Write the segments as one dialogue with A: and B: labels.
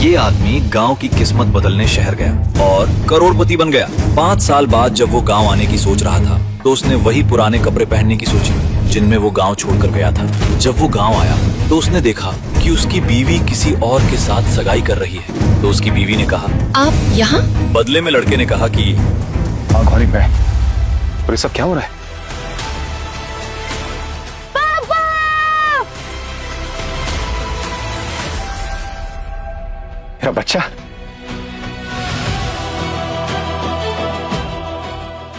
A: ये आदमी गांव की किस्मत बदलने शहर गया और करोड़पति बन गया। 5 साल बाद जब वो गांव आने की सोच रहा था तो उसने वही पुराने कपड़े पहनने की सोची जिनमें वो गांव छोड़कर गया था। जब वो गांव आया तो उसने देखा कि उसकी बीवी किसी और के साथ सगाई कर रही है। तो उसकी बीवी ने कहा,
B: आप यहाँ?
A: बदले में लड़के ने कहा कि
C: गौरी पे और ये सब क्या हो रहा है? मेरा बच्चा।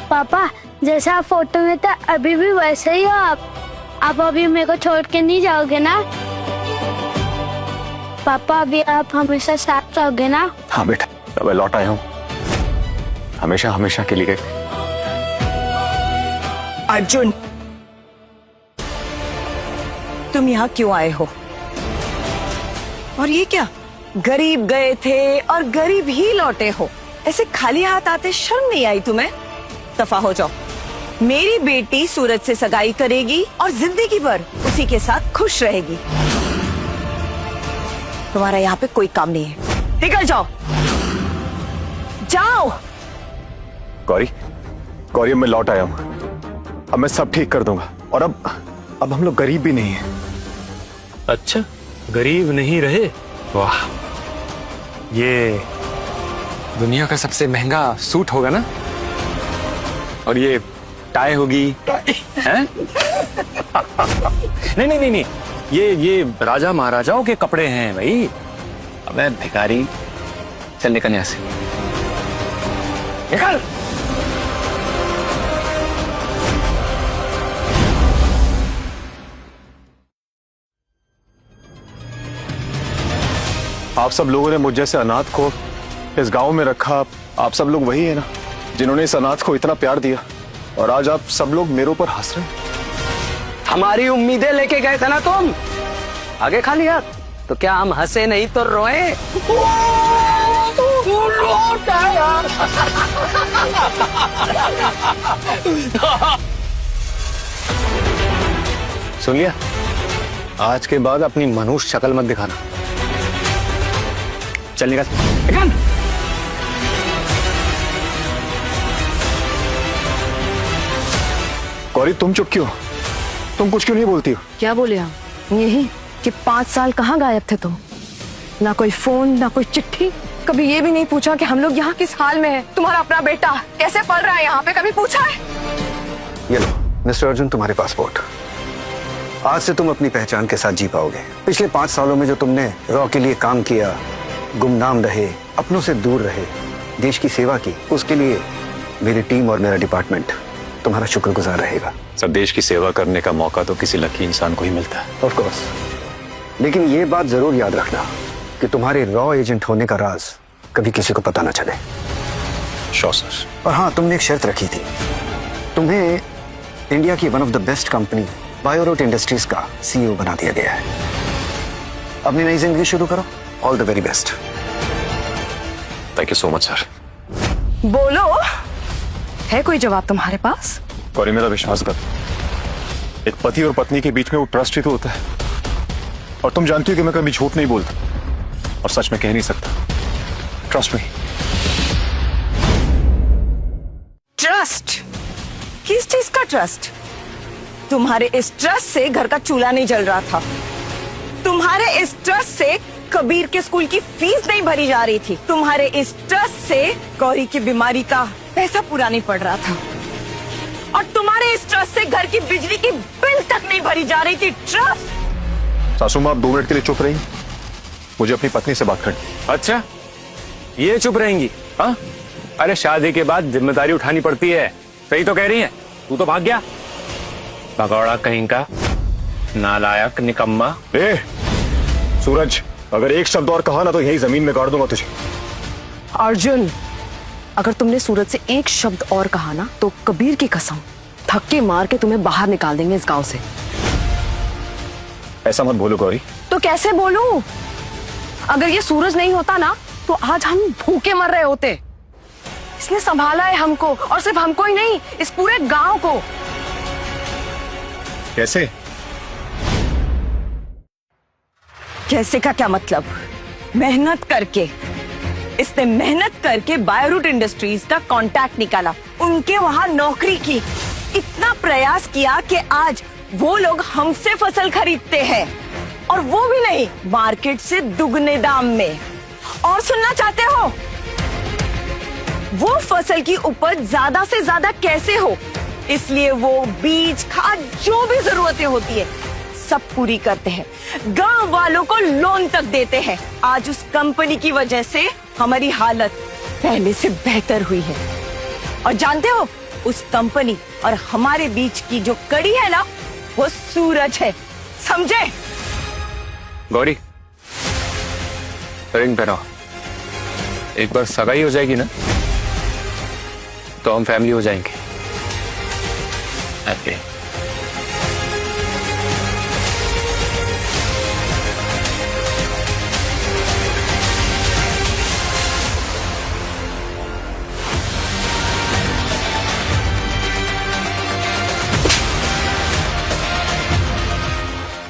D: पापा, जैसा आप फोटो में था अभी भी वैसे ही हो आप अभी मेरे को छोड़ के नहीं जाओगे ना? पापा, अभी आप हमेशा साथ रहोगे ना?
C: हाँ बेटा, अब मैं लौट आया हूँ, हमेशा हमेशा के लिए।
E: अर्जुन, तुम यहाँ क्यों आए हो? और ये क्या, गरीब गए थे और गरीब ही लौटे हो? ऐसे खाली हाथ आते शर्म नहीं आई तुम्हें? दफा हो जाओ। मेरी बेटी सूरज से सगाई करेगी और जिंदगी भर उसी के साथ खुश रहेगी। तुम्हारा यहाँ पे कोई काम नहीं है, निकल जाओ, जाओ।
C: गौरी, गौरी, अब मैं लौट आया हूँ, अब मैं सब ठीक कर दूंगा। और अब हम लोग गरीब भी नहीं हैं।
F: अच्छा, गरीब नहीं रहे?
C: वाह, ये दुनिया का सबसे महंगा सूट होगा ना, और ये टाई होगी, हैं?
F: नहीं नहीं नहीं नहीं, ये राजा महाराजाओं के कपड़े हैं भाई।
C: अबे भिखारी, चल निकल यहाँ से, निकल। आप सब लोगों ने मुझ जैसे अनाथ को इस गांव में रखा। आप सब लोग वही है ना जिन्होंने इस अनाथ को इतना प्यार दिया, और आज आप सब लोग मेरे ऊपर हंस रहे हैं।
G: हमारी उम्मीदें लेके गए थे ना तुम, आगे खाली हाथ, तो क्या हम हंसे नहीं तो रोए?
C: सुन लिया, आज के बाद अपनी मनुष्य शक्ल मत दिखाना। चल निकल, निकल। गौरी, तुम चुप क्यों? तुम कुछ क्यों नहीं बोलती हो?
E: क्या बोले हम? यही कि 5 साल कहाँ गायब थे तुम? ना कोई फोन, ना कोई चिट्ठी। कभी ये भी नहीं पूछा कि हम लोग यहाँ किस हाल में हैं? तुम्हारा अपना बेटा कैसे पल रहा है यहाँ पे, कभी पूछा है?
H: ये लो मिस्टर अर्जुन, तुम्हारे पासपोर्ट। आज से तुम अपनी पहचान के साथ जी पाओगे। पिछले 5 सालों में जो तुमने रॉ के लिए काम किया, गुमनाम रहे, अपनों से दूर रहे, देश की सेवा की, उसके लिए मेरी टीम और मेरा डिपार्टमेंट तुम्हारा शुक्रगुजार रहेगा।
C: सब देश की सेवा करने का मौका तो किसी लकी इंसान को ही मिलता है।
H: ऑफ कोर्स, लेकिन ये बात जरूर याद रखना कि तुम्हारे रॉ एजेंट होने का राज कभी किसी को पता ना चले।
C: Sure sir.
H: और हाँ, तुमने एक शर्त रखी थी, तुम्हें इंडिया की one of the best company बायोरोट इंडस्ट्रीज का CEO बना दिया गया है। अपनी नई जिंदगी शुरू करो। All the very best.
C: Thank you so much sir.
E: बोलो, है कोई जवाब तुम्हारे पास?
C: गौरी, मेरा विश्वास कर, एक पति और पत्नी के बीच में वो ट्रस्ट ही तो होता है। और तुम जानती हो कि मैं कभी झूठ नहीं बोलता और सच में कह नहीं सकता। Trust me.
E: ट्रस्ट? किस चीज का ट्रस्ट? तुम्हारे इस ट्रस्ट से घर का चूल्हा नहीं जल रहा था। तुम्हारे इस ट्रस्ट से कबीर के स्कूल की फीस नहीं भरी जा रही थी। तुम्हारे इस ट्रस्ट से गौरी की बीमारी का पैसा पूरा नहीं पड़ रहा था। और तुम्हारे इस ट्रस्ट से घर की बिजली की बिल तक नहीं भरी जा रही थी। ट्रस्ट।
C: सासू माँ, आप 2 मिनट के लिए चुप रही, मुझे अपनी पत्नी से बात करनी।
F: अच्छा, ये चुप रहेंगी? हाँ, अरे शादी के बाद जिम्मेदारी उठानी पड़ती है। सही तो कह रही है, तू तो भाग गया भगौड़ा कहीं का, नालायक निकम्मा।
C: ए सूरज, अगर एक शब्द और कहा ना तो यही जमीन में गाड़ दूंगा तुझे।
E: अर्जुन, अगर तुमने सूरज से एक शब्द और कहा ना तो कबीर की कसम, धक्के मार के तुम्हें बाहर निकाल देंगे इस गांव से।
C: ऐसा मत बोलो गौरी।
E: तो कैसे बोलूं? अगर ये सूरज नहीं होता ना तो आज हम भूखे मर रहे होते। इसने संभाला है हमको, और सिर्फ हमको ही नहीं, इस पूरे गांव को।
C: कैसे?
E: कैसे का क्या मतलब? मेहनत करके, इसने मेहनत करके बायोरूट इंडस्ट्रीज का कांटेक्ट निकाला, उनके वहां नौकरी की, इतना प्रयास किया कि आज वो लोग हमसे फसल खरीदते हैं, और वो भी नहीं मार्केट से दुगने दाम में। और सुनना चाहते हो, वो फसल की उपज ज्यादा से ज्यादा कैसे हो, इसलिए वो बीज खाद जो भी जरूरतें होती है सब पूरी करते हैं, गांव वालों को लोन तक देते हैं। आज उस कंपनी की वजह से हमारी हालत पहले से बेहतर हुई है। और जानते हो, उस कंपनी और हमारे बीच की जो कड़ी है ना, वो सूरज है, समझे?
F: गौरी, रिंग पहनाओ। एक बार सगाई हो जाएगी ना तो हम फैमिली हो जाएंगे। हैप्पी।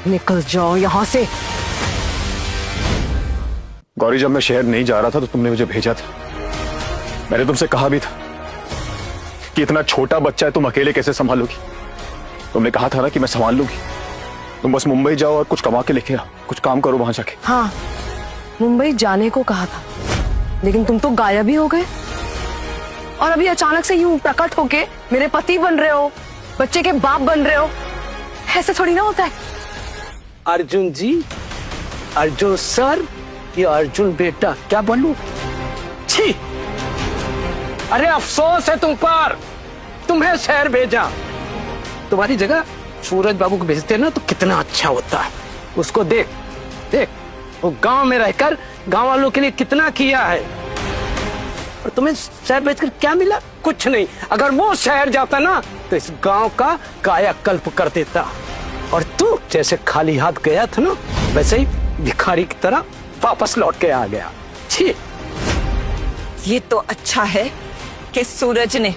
E: निकल जाओ यहाँ से।
C: गौरी, जब मैं शहर नहीं जा रहा था तो तुमने मुझे भेजा था। मैंने तुमसे कहा भी था कि इतना छोटा बच्चा है, तुम अकेले कैसे संभालोगी। तुमने कहा था ना कि मैं संभाल लूंगी, तुम बस मुंबई जाओ और कुछ कमा के लेके आओ, कुछ काम करो वहां जाके।
E: हाँ, मुंबई जाने को कहा था, लेकिन तुम तो गायब ही हो गए। और अभी अचानक से यूं प्रकट होके मेरे पति बन रहे हो, बच्चे के बाप बन रहे हो। ऐसे थोड़ी ना होता है।
G: अर्जुन जी, अर्जुन सर या अर्जुन बेटा, क्या बोलूं? छी, अरे अफसोस है तुम पर, तुम्हें शहर भेजा। तुम्हारी जगह सूरज बाबू को भेजते ना तो कितना अच्छा होता है। उसको देख देख, वो गांव में रहकर गांव वालों के लिए कितना किया है, और तुम्हें शहर भेजकर क्या मिला? कुछ नहीं। अगर वो शहर जाता ना तो इस गांव का कायाकल्प कर देता, और तू जैसे खाली हाथ गया था ना, वैसे ही भिखारी की तरह वापस लौट के आ गया। छी।
E: ये तो अच्छा है कि सूरज ने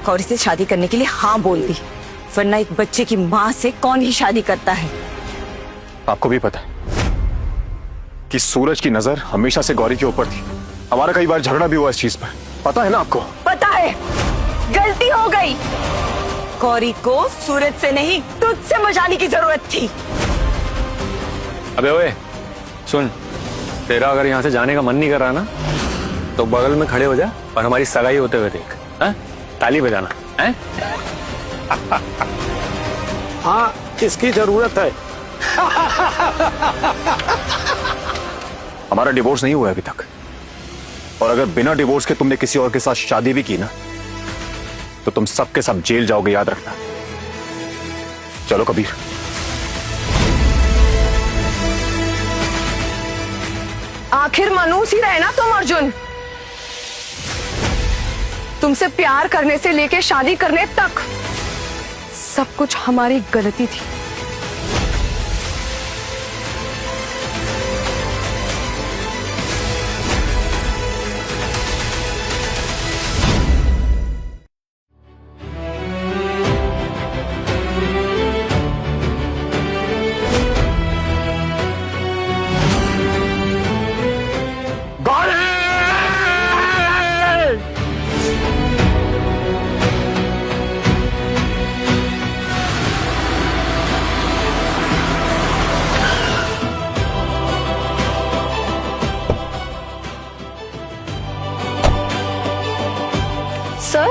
E: गौरी से शादी करने के लिए हाँ बोल दी, वरना एक बच्चे की माँ से कौन ही शादी करता है।
C: आपको भी पता है कि सूरज की नजर हमेशा से गौरी के ऊपर थी। हमारा कई बार झगड़ा भी हुआ इस चीज पर, पता है ना आपको?
E: पता है, गलती हो गई। गौरी को सूरज से नहीं तुझसे बचाने की जरूरत थी।
F: अबे ओए सुन, तेरा अगर यहाँ से जाने का मन नहीं कर रहा ना तो बगल में खड़े हो जा और हमारी सगाई होते हुए देख। हैं? ताली बजाना है।
G: हाँ, इसकी जरूरत है।
C: हमारा डिवोर्स नहीं हुआ है अभी तक, और अगर बिना डिवोर्स के तुमने किसी और के साथ शादी भी की ना तो तुम सबके सब जेल जाओगे, याद रखना। चलो कबीर।
E: आखिर मनुष्य ही रहे ना तुम अर्जुन। तुमसे प्यार करने से लेके शादी करने तक सब कुछ हमारी गलती थी।
D: सर,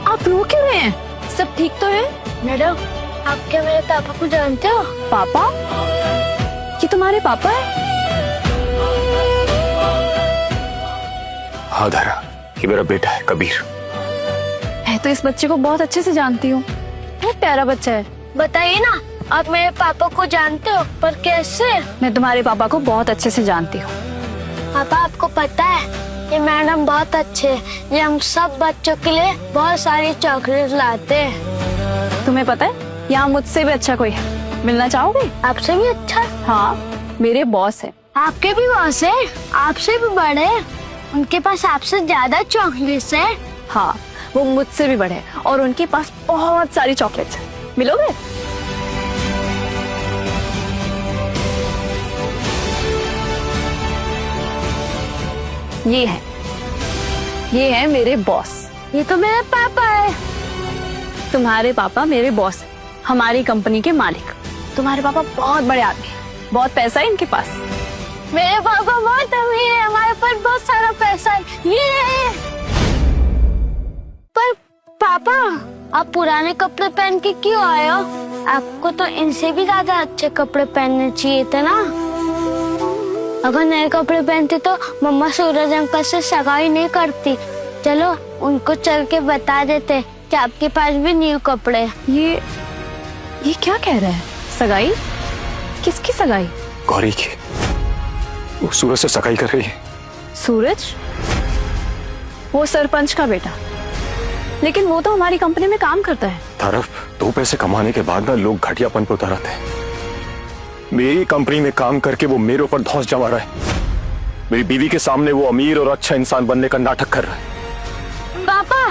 D: आप रो क्यों रहे हैं? सब ठीक तो है? मैडम, आप क्या मेरे पापा को जानते हो? पापा? ये तुम्हारे पापा है?
C: हाँ धारा, ये मेरा बेटा है कबीर।
D: मैं तो इस बच्चे को बहुत अच्छे से जानती हूँ, बहुत प्यारा बच्चा है। बताइए ना, आप मेरे पापा को जानते हो, पर कैसे? मैं तुम्हारे पापा को बहुत अच्छे से जानती हूँ। पापा, आपको पता है ये मैडम बहुत अच्छे हैं, ये हम सब बच्चों के लिए बहुत सारी चॉकलेट लाते हैं। तुम्हें पता है यहाँ मुझसे भी अच्छा कोई है, मिलना चाहोगे? आपसे भी अच्छा? हाँ, मेरे बॉस है। आपके भी बॉस है? आपसे भी बड़े? उनके पास आपसे ज्यादा चॉकलेट्स है? हाँ, वो मुझसे भी बड़े हैं और उनके पास बहुत सारी चॉकलेट्स है। मिलोगे? ये है मेरे बॉस। ये तो मेरे पापा है। तुम्हारे पापा मेरे बॉस हैं, हमारी कंपनी के मालिक। तुम्हारे पापा बहुत बड़े आदमी हैं, बहुत पैसा है इनके पास। मेरे पापा बहुत अमीर है, हमारे पास बहुत सारा पैसा है। ये पर पापा, आप पुराने कपड़े पहन के क्यों आए हो? आपको तो इनसे भी ज्यादा अच्छे कपड़े पहनने चाहिए थे ना। अगर नए कपड़े पहनते तो मम्मा सूरज अंकल से सगाई नहीं करती। चलो उनको चल के बता देते कि आपके पास भी न्यू कपड़े हैं। ये क्या कह रहा है? सगाई? किसकी सगाई?
C: गौरी की। वो सूरज से सगाई कर रही है।
D: सूरज? वो सरपंच का बेटा, लेकिन वो तो हमारी कंपनी में काम करता है।
C: तरफ 2 पैसे कमाने के बाद ना लोग घटियापन पे उतर आते हैं। मेरी कंपनी में काम करके वो मेरे ऊपर धौंस जमा रहा है। मेरी बीवी के सामने वो अमीर और अच्छा इंसान बनने का नाटक कर रहा है।
D: पापा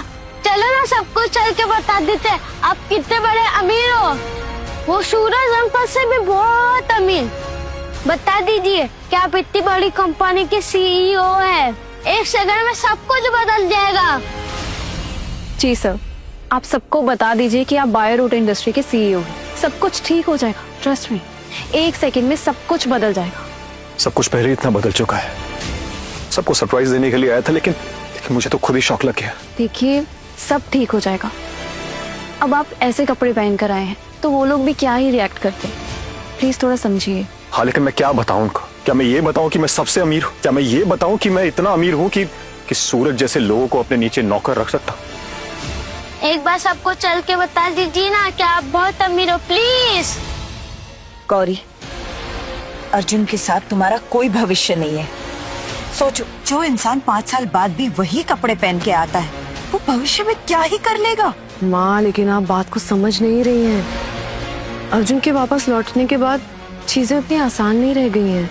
D: चलो ना, सबको चल के बता देते हैं आप कितने बड़े अमीर हो। वो सूरज अंकल से भी बहुत अमीर। बता दीजिए कि आप इतनी बड़ी कंपनी के सीईओ हैं। 1 सेकंड में सब कुछ बदल जाएगा। जी सर, आप सबको बता दीजिए कि आप बायोरूट इंडस्ट्री के सीईओ हैं। सब कुछ ठीक हो जाएगा, ट्रस्ट मी। 1 सेकंड में सब कुछ बदल जाएगा।
C: सब कुछ पहले इतना बदल चुका है। सबको सरप्राइज देने के लिए आया था, लेकिन मुझे तो खुद ही शौक लग गया।
D: देखिए सब ठीक हो जाएगा। अब आप ऐसे कपड़े पहन कर आए हैं तो वो लोग भी क्या ही रिएक्ट करते हैं। प्लीज थोड़ा समझिए।
C: हाँ, लेकिन मैं क्या बताऊं उनको? क्या मैं ये बताऊं कि मैं सबसे अमीर हूँ? क्या मैं ये बताऊं कि मैं इतना अमीर हूँ कि सूरज जैसे लोगों को अपने नीचे नौकर रख सकता?
D: एक बार सबको चल के बता दीजिए ना कि आप बहुत अमीर हो, प्लीज।
E: गौरी, अर्जुन के साथ तुम्हारा कोई भविष्य नहीं है। सोचो, जो इंसान 5 साल बाद भी वही कपड़े पहन के आता है, वो भविष्य में क्या ही कर लेगा।
B: माँ, लेकिन आप बात को समझ नहीं रही हैं। अर्जुन के वापस लौटने के बाद चीजें इतनी आसान नहीं रह गई हैं।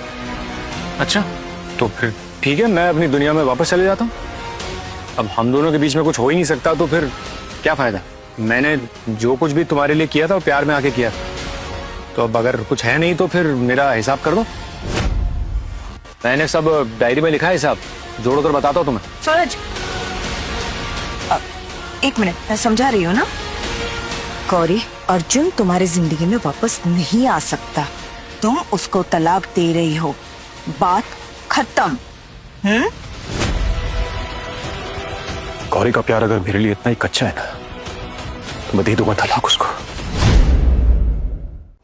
F: अच्छा, तो फिर ठीक है, मैं अपनी दुनिया में वापस चले जाता हूँ। अब हम दोनों के बीच में कुछ हो ही नहीं सकता, तो फिर क्या फायदा? मैंने जो कुछ भी तुम्हारे लिए किया था वो प्यार में आके किया था। तो अब अगर कुछ है नहीं तो फिर मेरा हिसाब कर दो। मैंने सब डायरी में लिखा है, हिसाब जोड़ कर बताता हूँ तुम्हें।
E: सूरज, 1 मिनट, मैं समझा रही हूँ ना। गौरी, अर्जुन तुम्हारी जिंदगी में वापस नहीं आ सकता। तुम उसको तलाक दे रही हो, बात खत्म।
C: गौरी का प्यार अगर मेरे लिए इतना ही कच्चा है ना, तो मैं दे दूंगा तलाक उसको।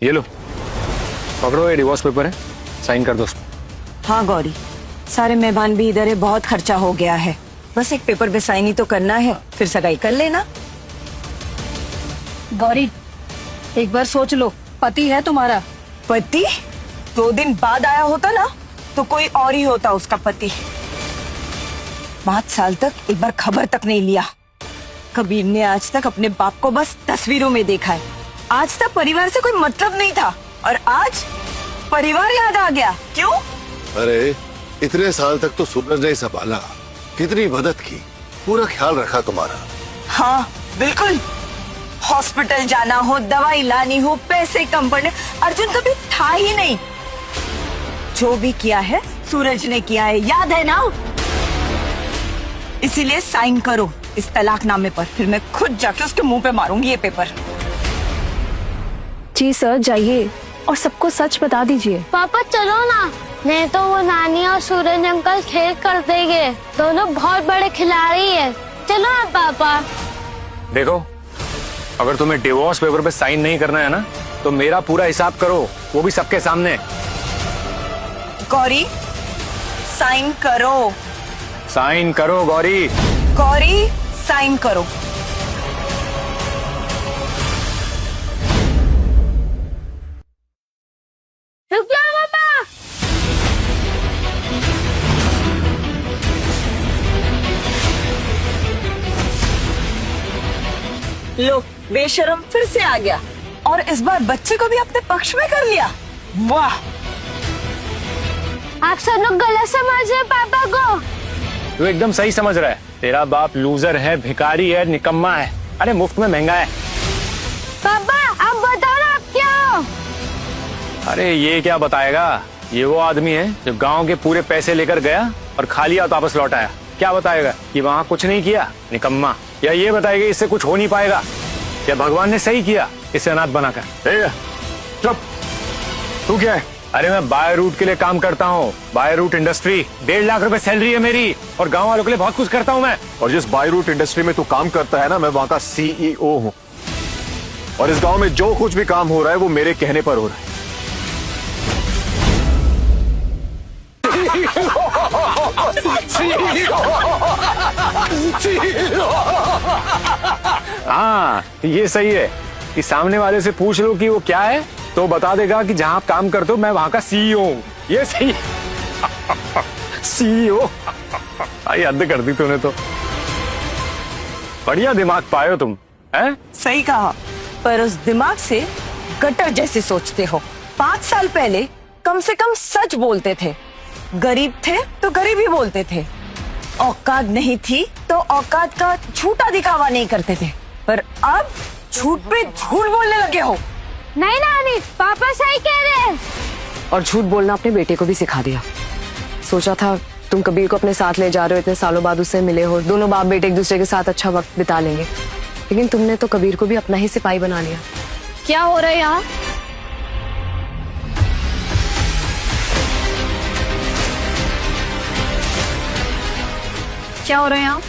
F: ये लो, पकड़ो, ये डिवोर्स पेपर है, साइन कर दो उसमें।
E: हाँ गौरी, सारे मेहमान भी इधर है, बहुत खर्चा हो गया है। बस एक पेपर पे साइन ही तो करना है, फिर सगाई कर लेना।
B: गौरी, एक बार सोच लो, पति है तुम्हारा।
E: पति 2 दिन बाद आया होता ना तो कोई और ही होता उसका पति। 5 साल तक एक बार खबर तक नहीं लिया। कबीर ने आज तक अपने बाप को बस तस्वीरों में देखा है। आज तक परिवार से कोई मतलब नहीं था, और आज परिवार याद आ गया। क्यों?
I: अरे इतने साल तक तो सूरज ने संभाला, कितनी मदद की, पूरा ख्याल रखा तुम्हारा।
E: हाँ बिल्कुल, हॉस्पिटल जाना हो, दवाई लानी हो, पैसे कम पड़ने, अर्जुन कभी था ही नहीं। जो भी किया है सूरज ने किया है, याद है ना? इसीलिए साइन करो इस तलाकनामे पर, फिर मैं खुद जाके उसके मुंह पे मारूंगी ये पेपर।
D: जी सर, जाइए और सबको सच बता दीजिए। पापा चलो ना, नहीं तो वो नानी और सूरज अंकल खेल कर देंगे। दोनों बहुत बड़े खिलाड़ी हैं। चलो ना पापा।
F: देखो, अगर तुम्हें डिवोर्स पेपर पे साइन नहीं करना है ना, तो मेरा पूरा हिसाब करो, वो भी सबके सामने।
E: गौरी, साइन करो।
F: साइन करो गौरी।
E: गौरी, साइन करो।
D: रुक जाओ पापा।
E: लो, बेशरम फिर से आ गया, और इस बार बच्चे को भी अपने पक्ष में कर लिया। वाह,
D: आप सब लोग गलत समझ रहे पापा को।
F: तू एकदम सही समझ रहा है। तेरा बाप लूजर है, भिखारी है, निकम्मा है, अरे मुफ्त में महंगा है।
D: पापा आप बताओ ना, आप क्या हो?
F: अरे ये क्या बताएगा, ये वो आदमी है जो गांव के पूरे पैसे लेकर गया और खाली हाथ वापस लौट आया। क्या बताएगा कि वहां कुछ नहीं किया, निकम्मा? या ये बताएगा इससे कुछ हो नहीं पाएगा? या भगवान ने सही किया इसे अनाथ बनाकर?
C: चुप। तू क्या है?
F: अरे मैं बाय रूट के लिए काम करता हूँ, बाय रूट इंडस्ट्री। 1.5 लाख रुपए सैलरी है मेरी और गांव वालों के लिए बहुत कुछ करता हूँ मैं।
C: और जिस बाय रूट इंडस्ट्री में तू काम करता है ना, मैं वहां का CEO हूं। और इस गांव में जो कुछ भी काम हो रहा है वो मेरे कहने पर हो रहा है।
F: हाँ, ये सही है कि सामने वाले से पूछ लो कि वो क्या है, तो बता देगा कि जहां आप काम करते हो मैं वहां का CEO हूं। ये सही CEO। आई हद कर दी तूने तो। बढ़िया दिमाग पाए हो तुम, हैं?
E: सही कहा, पर उस दिमाग से गटर जैसे सोचते हो। 5 साल पहले कम से कम सच बोलते थे, गरीब थे तो गरीब ही बोलते थे, औकात नहीं थी तो औकात का झूठा दिखावा नहीं करते थे, पर अब झूठ पे झूठ बोलने लगे हो।
D: नहीं नानी, पापा सही कह रहे हैं।
B: और झूठ बोलना अपने बेटे को भी सिखा दिया। सोचा था तुम कबीर को अपने साथ ले जा रहे हो, इतने सालों बाद उससे मिले हो, दोनों बाप बेटे एक दूसरे के साथ अच्छा वक्त बिता लेंगे, लेकिन तुमने तो कबीर को भी अपना ही सिपाही बना लिया।
D: क्या हो रहा है यहाँ? क्या हो रहा है यहाँ?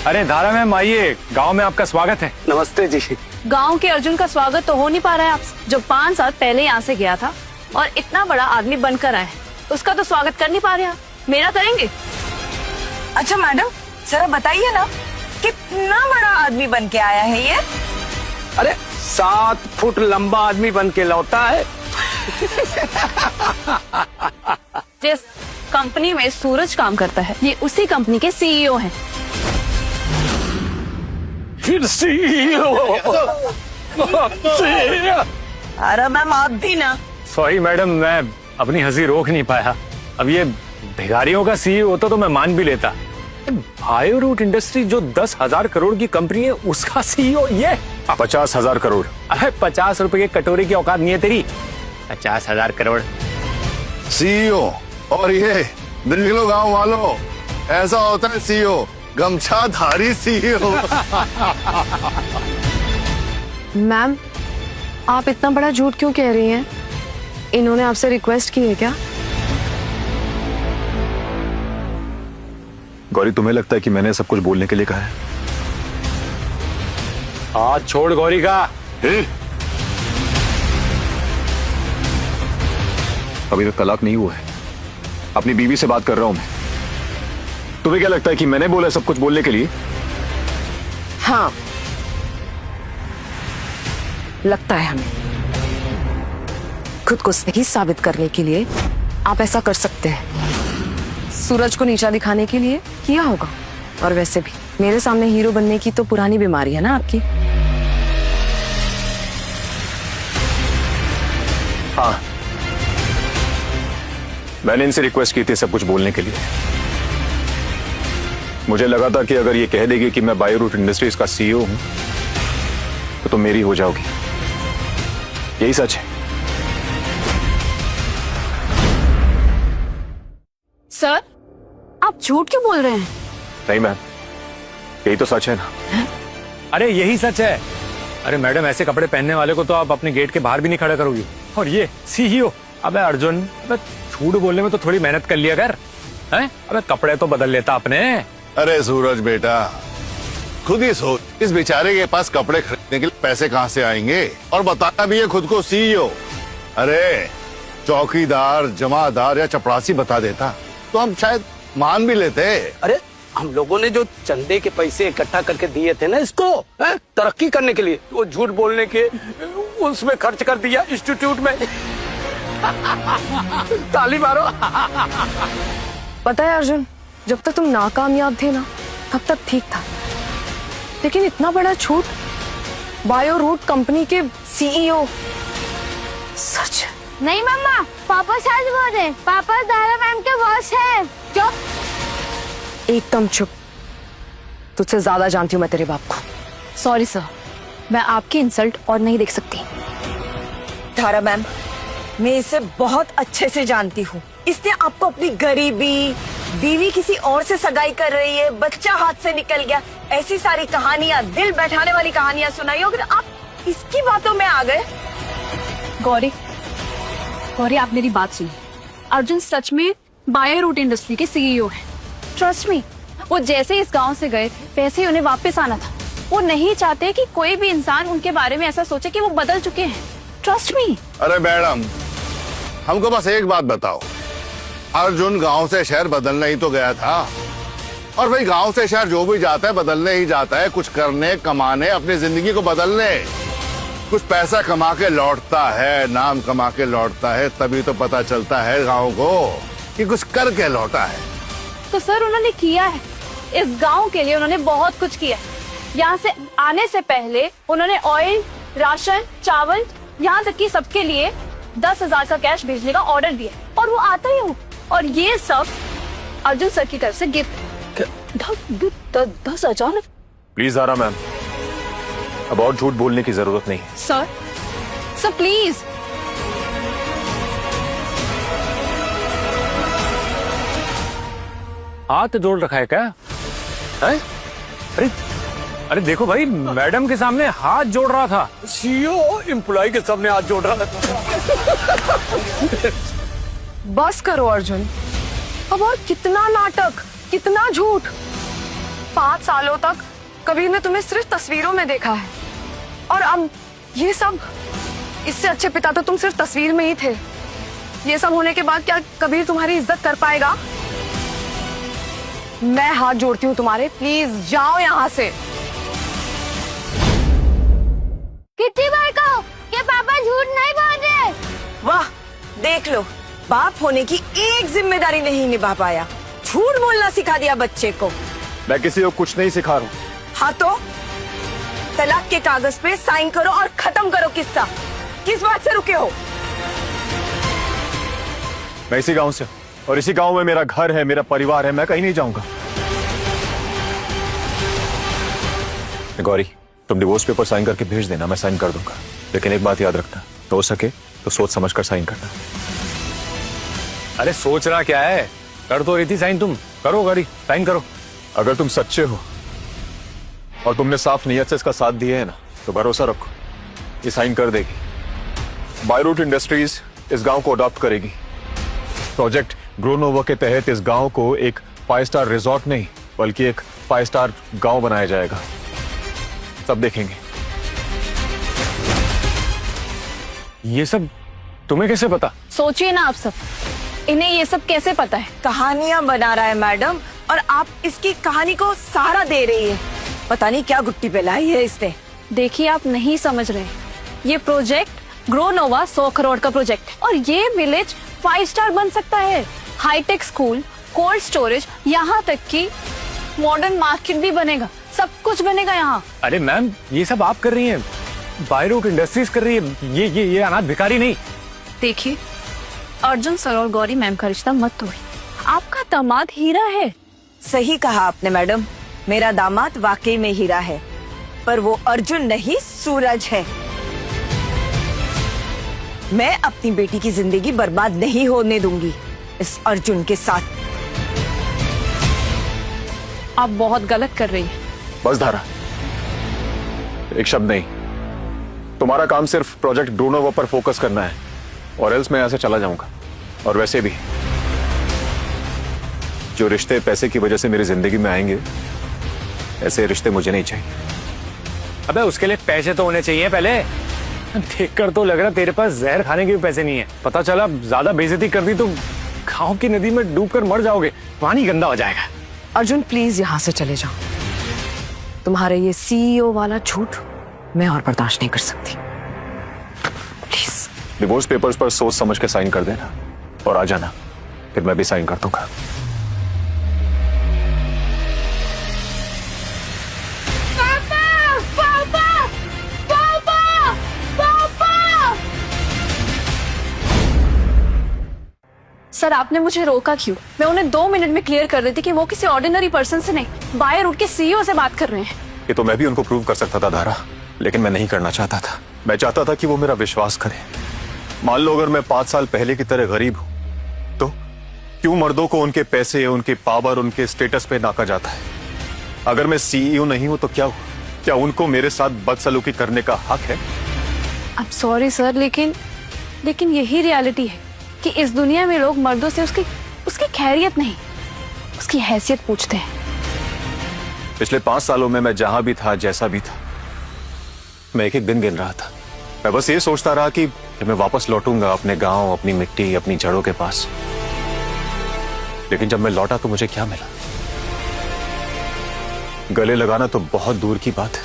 F: अरे धारा मैम आइए, गांव में आपका स्वागत है।
G: नमस्ते जी।
D: गांव के अर्जुन का स्वागत तो हो नहीं पा रहा है आपसे, जो 5 साल पहले यहाँ से गया था और इतना बड़ा आदमी बनकर आया है, उसका तो स्वागत कर नहीं पा रहे आप। मेरा करेंगे?
E: अच्छा मैडम, जरा बताइए ना, कितना बड़ा आदमी बन के आया है ये?
G: अरे 7 फुट लंबा आदमी बन के लौटा है।
D: जिस कंपनी में सूरज काम करता है, ये उसी कंपनी के CEO हैं।
G: फिर CEO।
E: अरे मैम आप भी ना।
F: सॉरी मैडम, मैं अपनी हंसी रोक नहीं पाया। अब ये भिखारियों का CEO होता तो मैं मान भी लेता। बायो रूट इंडस्ट्री जो 10,000 करोड़ की कंपनी है, उसका CEO ये
C: 50,000 करोड़।
F: अरे 50 रुपए के कटोरे की औकात नहीं है तेरी। 50,000 करोड़।
I: CEO। और ये देख लो गांव वालों, ऐसा होता है CEO, गमछाधारी CEO।
B: मैम, आप इतना बड़ा झूठ क्यों कह रही हैं? इन्होंने आपसे रिक्वेस्ट की है क्या?
C: गौरी, तुम्हें लगता है कि मैंने सब कुछ बोलने के लिए कहा है?
F: हाथ छोड़ गौरी का।
C: अभी तक तलाक नहीं हुआ है, अपनी बीवी से बात कर रहा हूं मैं। तुम्हें क्या लगता है कि मैंने बोला सब कुछ बोलने के लिए?
B: हाँ, लगता है हमें। खुद को सही साबित करने के लिए आप ऐसा कर सकते हैं। सूरज को नीचा दिखाने के लिए किया होगा, और वैसे भी मेरे सामने हीरो बनने की तो पुरानी बीमारी है ना आपकी।
C: हाँ, मैंने इनसे रिक्वेस्ट की थी सब कुछ बोलने के लिए। मुझे लगा था कि अगर ये कह देगी कि मैं बायो रूट इंडस्ट्रीज का CEO हूं तो तुम मेरी हो जाओगी। यही सच है।
D: सर, आप झूठ क्यों बोल रहे हैं?
C: नहीं मैम, यही तो सच है ना।
F: अरे यही सच है। अरे मैडम, ऐसे कपड़े पहनने वाले को तो आप अपने गेट के बाहर भी नहीं खड़ा करोगी। और ये CEO। अबे अर्जुन, अबे झूठ बोलने में तो थोड़ी मेहनत कर लिया कर, हैं? अबे कपड़े तो बदल लेता अपने।
I: अरे सूरज बेटा, खुद ही सोच, इस बेचारे के पास कपड़े खरीदने के लिए पैसे कहाँ से आएंगे? और बताना भी है खुद को CEO। अरे चौकीदार, जमादार या चपरासी बता देता तो हम शायद मान भी लेते।
G: अरे हम लोगों ने जो चंदे के पैसे इकट्ठा करके दिए थे ना इसको, तरक्की करने के लिए, वो झूठ बोलने के उसमें खर्च कर दिया इंस्टीट्यूट में। ताली मारो।
B: पता है अर्जुन, जब तक तुम नाकामयाब थे ना, तब तक ठीक था, लेकिन इतना बड़ा झूठ, बायो रूट कंपनी के CEO। सच
D: नहीं मम्मा, पापा सच बोल रहे हैं। पापा दारा मैम के बॉस हैं। क्यों?
B: एकदम चुप। तुझसे ज्यादा जानती हूँ मैं तेरे बाप को।
D: सॉरी सर, मैं आपकी इंसल्ट और नहीं देख सकती।
E: धारा मैम, मैं इसे बहुत अच्छे से जानती हूँ। इसने आपको अपनी गरीबी, बीवी किसी और से सगाई कर रही है, बच्चा हाथ से निकल गया, ऐसी सारी कहानियां, दिल बैठाने वाली कहानियां सुनाई हो, फिर आप इसकी बातों में आ गए।
D: गौरी, गौरी आप मेरी बात सुनिए। अर्जुन सच में बायो रूट इंडस्ट्री के सीईओ हैं। ट्रस्ट मी, वो जैसे इस गांव से गए थे वैसे ही उन्हें वापस आना था। वो नहीं चाहते कि कोई भी इंसान उनके बारे में ऐसा सोचे कि वो बदल चुके हैं। Trust me.
I: अरे मैडम, हमको बस एक बात बताओ, अर्जुन गांव से शहर बदलने ही तो गया था, और भाई गांव से शहर जो भी जाता है बदलने ही जाता है, कुछ करने, कमाने, अपनी जिंदगी को बदलने। कुछ पैसा कमा के लौटता है, नाम कमा के लौटता है, तभी तो पता चलता है गांव को कि कुछ करके लौटा है।
D: तो सर उन्होंने किया है, इस गांव के लिए उन्होंने बहुत कुछ किया है। यहाँ से आने से पहले उन्होंने ऑयल, राशन, चावल, यहाँ तक कि सबके लिए 10,000 का कैश भेजने का ऑर्डर दिया, और वो आता ही हूँ। और ये सब अर्जुन सर की तरफ से गिफ्ट। 10,000?
C: प्लीज धारा मैम, अब और झूठ बोलने की जरूरत नहीं है।
D: Sir, sir please.
F: हाथ जोड़ रखा है क्या? है? अरे अरे देखो भाई, मैडम के सामने हाथ जोड़ रहा था। सीईओ एम्प्लॉय के सामने हाथ जोड़ रहा था।
B: बस करो अर्जुन, अब और कितना नाटक, कितना झूठ। 5 सालों तक कबीर ने तुम्हें सिर्फ तस्वीरों में देखा है, और अब ये सब। इससे अच्छे पिता तो तुम सिर्फ तस्वीर में ही थे। ये सब होने के बाद क्या कबीर तुम्हारी इज्जत कर पाएगा? मैं हाथ जोड़ती हूँ तुम्हारे, प्लीज जाओ यहाँ से।
D: कितनी बार कहो कि पापा झूठ नहीं बोल रहे?
E: वाह, देख लो, बाप होने की एक जिम्मेदारी नहीं निभा पाया, झूठ बोलना सिखा दिया बच्चे को।
C: मैं किसी को कुछ नहीं सिखा रहा हूँ।
E: हाँ तो तलाक के कागज पे साइन करो और खत्म करो किस्सा। किस बात से रुके हो?
C: मैं इसी गांव से, और इसी गांव में मेरा घर है, मेरा परिवार है, मैं कहीं नहीं जाऊंगा। गौरी, तुम डिवोर्स पेपर साइन करके भेज देना, मैं साइन कर दूंगा। लेकिन एक बात याद रखना, तो हो सके तो सोच समझ कर साइन करना।
F: अरे सोचना क्या है, कर तो रही थी साइन, तुम करो गौरी, साइन करो।
C: अगर तुम सच्चे हो और तुमने साफ नीयत से इसका साथ दिया है ना, तो भरोसा रखो, ये साइन कर देगी। बायो रूट इंडस्ट्रीज इस गांव को अडॉप्ट करेगी। प्रोजेक्ट ग्रोनोवा के तहत इस गांव को एक 5 स्टार रिजॉर्ट नहीं, बल्कि एक 5 स्टार गांव बनाया जाएगा। सब देखेंगे।
F: ये सब तुम्हें कैसे पता?
D: सोचिए ना आप सब, इन्हें ये सब कैसे पता है?
E: कहानियां बना रहा है मैडम, और आप इसकी कहानी को सहारा दे रही है। पता नहीं क्या गुट्टी पिलाई है इसने।
D: देखिए, आप नहीं समझ रहे, ये प्रोजेक्ट ग्रोनोवा 100 करोड़ का प्रोजेक्ट है, और ये विलेज 5 स्टार बन सकता है। हाईटेक स्कूल, कोल्ड स्टोरेज, यहाँ तक कि मॉडर्न मार्केट भी बनेगा, सब कुछ बनेगा यहाँ।
F: अरे मैम, ये सब आप कर रही हैं, बायो रूट इंडस्ट्रीज कर रही है, ये अनाथ भिखारी नहीं।
D: देखिए, अर्जुन सर और गौरी मैम का रिश्ता मत तोड़िए, आपका दामाद हीरा है।
E: सही कहा आपने मैडम, मेरा दामाद वाकई में हीरा है, पर वो अर्जुन नहीं, सूरज है। मैं अपनी बेटी की जिंदगी बर्बाद नहीं होने दूंगी इस अर्जुन के साथ।
D: आप बहुत गलत कर रही हैं।
C: बस धारा, एक शब्द नहीं। तुम्हारा काम सिर्फ प्रोजेक्ट ग्रोनोवा पर फोकस करना है, और एल्स मैं यहां से चला जाऊंगा। और वैसे भी जो रिश्ते पैसे की वजह से मेरी जिंदगी में आएंगे, ऐसे रिश्ते मुझे नहीं चाहिए।
F: अबे उसके लिए पैसे तो होने चाहिए पहले। देखकर तो लग रहा तेरे पास जहर खाने के भी पैसे नहीं है। पता चला ज्यादा बेइज्जती कर दी तो गांव की नदी में डूबकर मर जाओगे, पानी गंदा हो जाएगा।
B: अर्जुन प्लीज यहाँ से चले जाओ। तुम्हारे ये सीईओ वाला झूठ मैं और बर्दाश्त नहीं कर सकती। प्लीज।
C: डिवोर्स पेपर्स पर सोच समझ के साइन कर देना और आ जाना, फिर मैं भी साइन कर दूंगा।
D: सर, आपने मुझे रोका क्यों? मैं उन्हें 2 मिनट में क्लियर कर रही थी कि वो किसी ऑर्डिनरी पर्सन से नहीं, बायो रूट के सीईओ से बात कर रहे हैं।
C: ये तो मैं भी उनको प्रूव कर सकता था धारा, लेकिन मैं नहीं करना चाहता था। मैं चाहता था कि वो मेरा विश्वास करे, मान लो अगर मैं 5 साल पहले की तरह गरीब हूं तो क्यों मर्दों को उनके पैसे, उनकी पावर, उनके स्टेटस पे नाका जाता है? अगर मैं सीईओ नहीं हूं तो क्या हुआ? क्या उनको मेरे साथ बदसलूकी करने का हक है?
D: अब सॉरी सर, लेकिन यही रियलिटी है कि इस दुनिया में लोग मर्दों से उसकी खैरियत नहीं, उसकी हैसियत पूछते हैं।
C: पिछले 5 सालों में मैं जहां भी था, जैसा भी था, मैं एक एक दिन गिन रहा था। मैं बस ये सोचता रहा कि मैं वापस लौटूंगा अपने गांव, अपनी मिट्टी, अपनी जड़ों के पास। लेकिन जब मैं लौटा तो मुझे क्या मिला? गले लगाना तो बहुत दूर की बात है,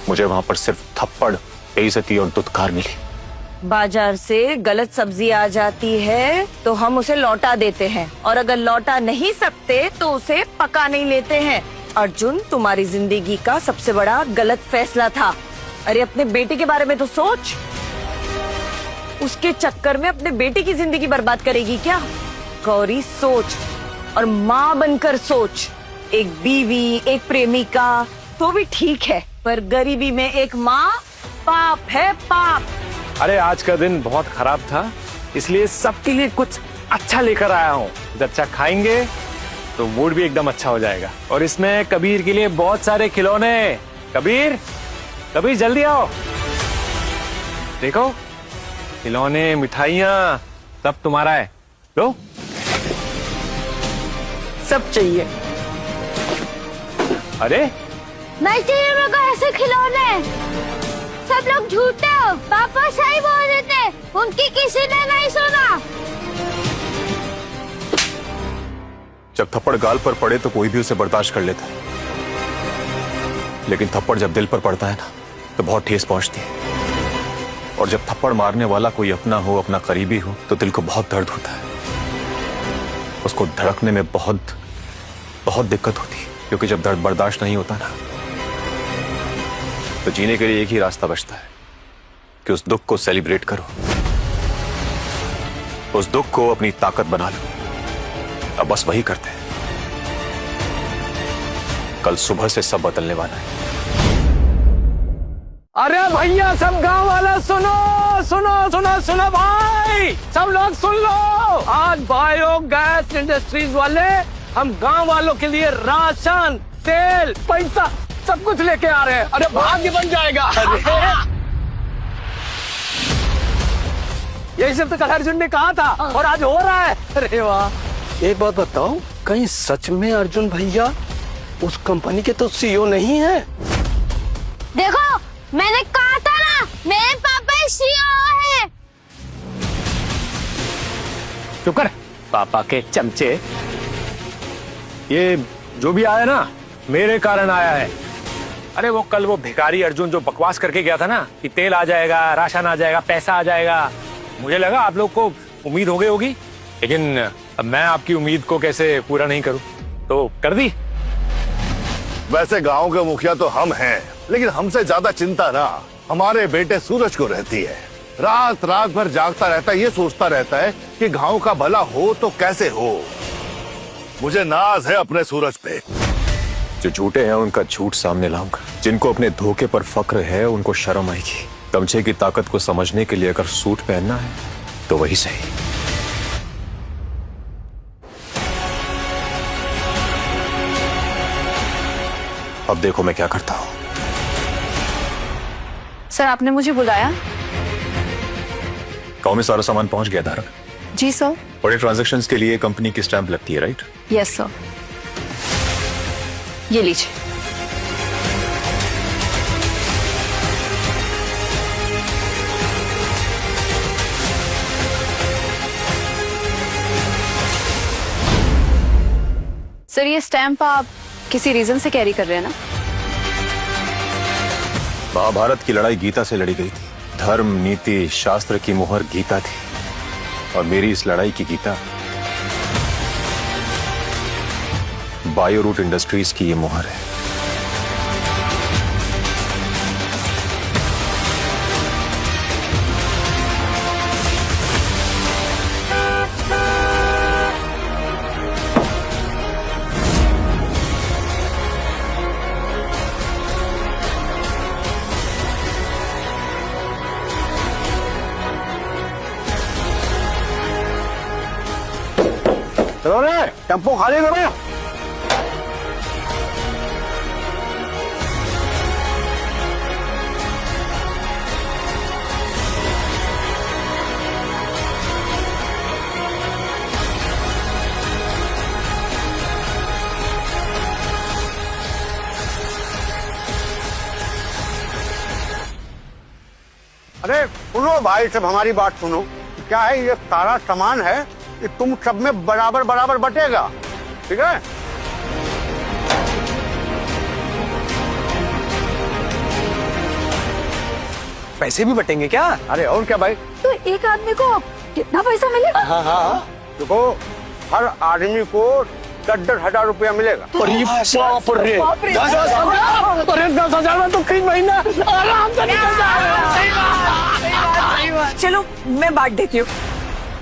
C: मुझे वहां पर सिर्फ थप्पड़, बेइज्जती और दुत्कार मिली।
E: बाजार से गलत सब्जी आ जाती है तो हम उसे लौटा देते हैं, और अगर लौटा नहीं सकते तो उसे पका नहीं लेते हैं। अर्जुन, तुम्हारी जिंदगी का सबसे बड़ा गलत फैसला था। अरे अपने बेटे के बारे में तो सोच, उसके चक्कर में अपने बेटे की जिंदगी बर्बाद करेगी क्या? गौरी सोच, और माँ बनकर सोच। एक बीवी, एक प्रेमिका तो भी ठीक है, पर गरीबी में एक माँ पाप है, पाप।
F: अरे आज का दिन बहुत खराब था, इसलिए सबके लिए कुछ अच्छा लेकर आया हूँ। जब अच्छा खाएंगे तो मूड भी एकदम अच्छा हो जाएगा। और इसमें कबीर के लिए बहुत सारे खिलौने। कबीर, कबीर जल्दी आओ, देखो खिलौने, मिठाइयाँ सब तुम्हारा है, लो।
E: सब चाहिए।
F: अरे
D: नहीं चाहिए मेरे को ऐसे खिलौने। सब लोग झूठे हो, पापा सही बोल रहे थे, उनकी किसी ने नहीं सुना।
C: जब थप्पड़ गाल पर पड़े तो कोई भी उसे बर्दाश्त कर लेता है, लेकिन थप्पड़ जब दिल पर पड़ता है ना तो बहुत ठेस पहुंचती है। और जब थप्पड़ मारने वाला कोई अपना हो, अपना करीबी हो, तो दिल को बहुत दर्द होता है, उसको धड़कने में बहुत बहुत दिक्कत होती है। क्योंकि जब दर्द बर्दाश्त नहीं होता ना तो जीने के लिए एक ही रास्ता बचता है कि उस दुख को सेलिब्रेट करो, उस दुख को अपनी ताकत बना लो। अब बस वही करते हैं। कल सुबह से सब बदलने वाला है।
G: अरे भैया, सब गांव वाले सुनो सुनो सुनो सुनो भाई, सब लोग सुन लो। आज बायोगैस इंडस्ट्रीज वाले हम गांव वालों के लिए राशन, तेल, पैसा सब कुछ लेके आ रहे हैं। अरे भाग्य बन जाएगा। यही सब तो कल अर्जुन ने कहा था और आज हो रहा है। अरे वाह। एक बात बताओ, कहीं सच में अर्जुन भैया उस कंपनी के तो सीईओ नहीं है?
D: देखो, मैंने कहा था ना, मेरे पापा सीईओ हैं।
F: चुप कर, पापा के चमचे। ये जो भी आया ना, मेरे कारण आया है। अरे वो कल वो भिखारी अर्जुन जो बकवास करके गया था ना कि तेल आ जाएगा, राशन आ जाएगा, पैसा आ जाएगा, मुझे लगा आप लोग को उम्मीद हो गई होगी, लेकिन अब मैं आपकी उम्मीद को कैसे पूरा नहीं करूं, तो कर दी।
I: वैसे गांव के मुखिया तो हम हैं, लेकिन हमसे ज्यादा चिंता ना हमारे बेटे सूरज को रहती है। रात रात भर जागता रहता है, ये सोचता रहता है कि गांव का भला हो तो कैसे हो। मुझे नाज है अपने सूरज पे।
C: जो झूठे हैं उनका झूठ सामने लाऊंगा, जिनको अपने धोखे पर फक्र है उनको शर्म आएगी। तमचे की ताकत को समझने के लिए अगर सूट पहनना है तो वही सही। अब देखो मैं क्या करता हूं।
B: सर, आपने मुझे बुलाया?
C: गांव में सारा सामान पहुंच गया धारक?
B: जी सर।
C: बड़े ट्रांजैक्शंस के लिए कंपनी की स्टैंप लगती है, राइट?
B: Yes sir. ये लीजिए। सर, ये स्टैंप आप किसी रीजन से कैरी कर रहे हैं ना?
C: महाभारत की लड़ाई गीता से लड़ी गई थी। धर्म, नीति, शास्त्र की मुहर गीता थी, और मेरी इस लड़ाई की गीता बायोरूट इंडस्ट्रीज की ये मुहर है।
G: चलो रे, टेम्पो खाली करो। अरे सुनो भाई, सब हमारी बात सुनो। क्या है, ये सारा सामान है, ये तुम सब में बराबर बराबर बटेगा, ठीक है?
F: पैसे भी बटेंगे क्या?
G: अरे और क्या भाई?
D: तो एक आदमी को कितना पैसा मिलेगा?
G: हाँ हाँ, देखो हर आदमी को 10,000 रुपया मिलेगा। अरे बाप रे, 10,000! अरे 10,000 में तो 3 महीना आराम से निकल जाएगा।
E: चलो मैं बांट देती हूँ।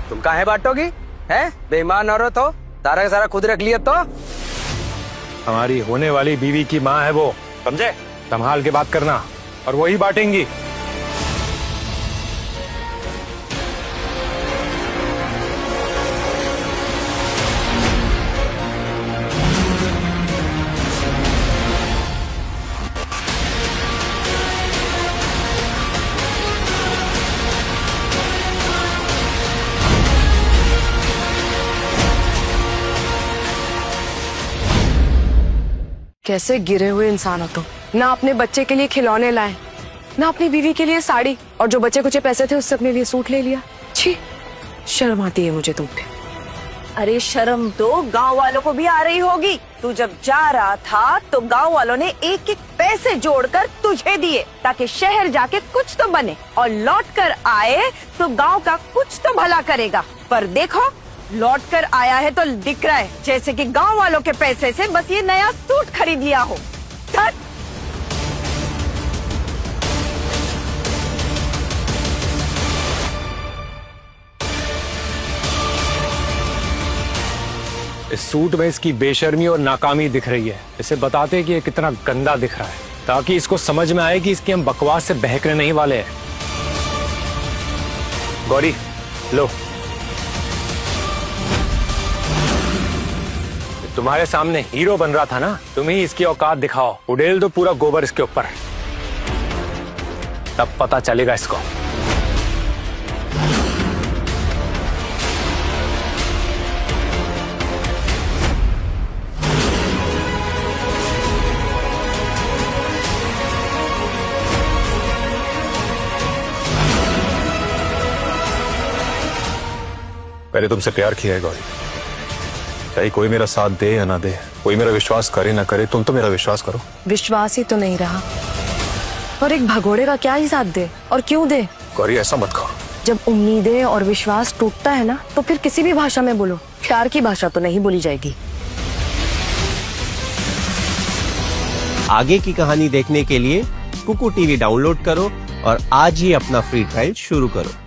J: तुम काहे बांटोगी? हैं? बेईमान औरत हो, सारा का सारा खुद रख लिया तो?
F: हमारी होने वाली बीवी की माँ है वो, समझे? संभाल के बात करना, और वही बांटेंगी।
B: कैसे गिरे हुए इंसान हो तुम। ना अपने बच्चे के लिए खिलौने लाए, ना अपनी बीवी के लिए साड़ी, और जो बचे कुछ पैसे थे उससे अपने लिए सूट ले लिया। छी, शर्म आती है मुझे तुम पे।
E: अरे शर्म तो गांव वालों को भी आ रही होगी। तू जब जा रहा था तो गांव वालों ने एक एक पैसे जोड़कर तुझे दिए ताकि शहर जाके कुछ तो बने, और लौट कर आए तो गांव का कुछ तो भला करेगा। पर देखो, लौट कर आया है तो दिख रहा है जैसे कि गांव वालों के पैसे से बस ये नया सूट खरीद लिया हो। धत!
F: इस सूट में इसकी बेशर्मी और नाकामी दिख रही है। इसे बताते हैं कि ये कितना गंदा दिख रहा है, ताकि इसको समझ में आए कि इसकी हम बकवास से बहकने नहीं वाले हैं। गौरी, लो, तुम्हारे सामने हीरो बन रहा था ना, तुम ही इसकी औकात दिखाओ। उड़ेल दो पूरा गोबर इसके ऊपर, तब पता चलेगा इसको।
C: मैंने तुमसे प्यार किया है गौरी, चाहे कोई मेरा साथ दे या ना दे, कोई मेरा विश्वास करे ना करे, तुम तो मेरा विश्वास करो।
B: विश्वास ही तो नहीं रहा, और एक भगोड़े का क्या ही साथ दे, और क्यों दे?
C: गौरी ऐसा मत करो।
B: जब उम्मीदें और विश्वास टूटता है ना, तो फिर किसी भी भाषा में बोलो, प्यार की भाषा तो नहीं बोली जाएगी।
K: आगे की कहानी देखने के लिए कुकू टीवी डाउनलोड करो और आज ही अपना फ्री ट्रायल शुरू करो।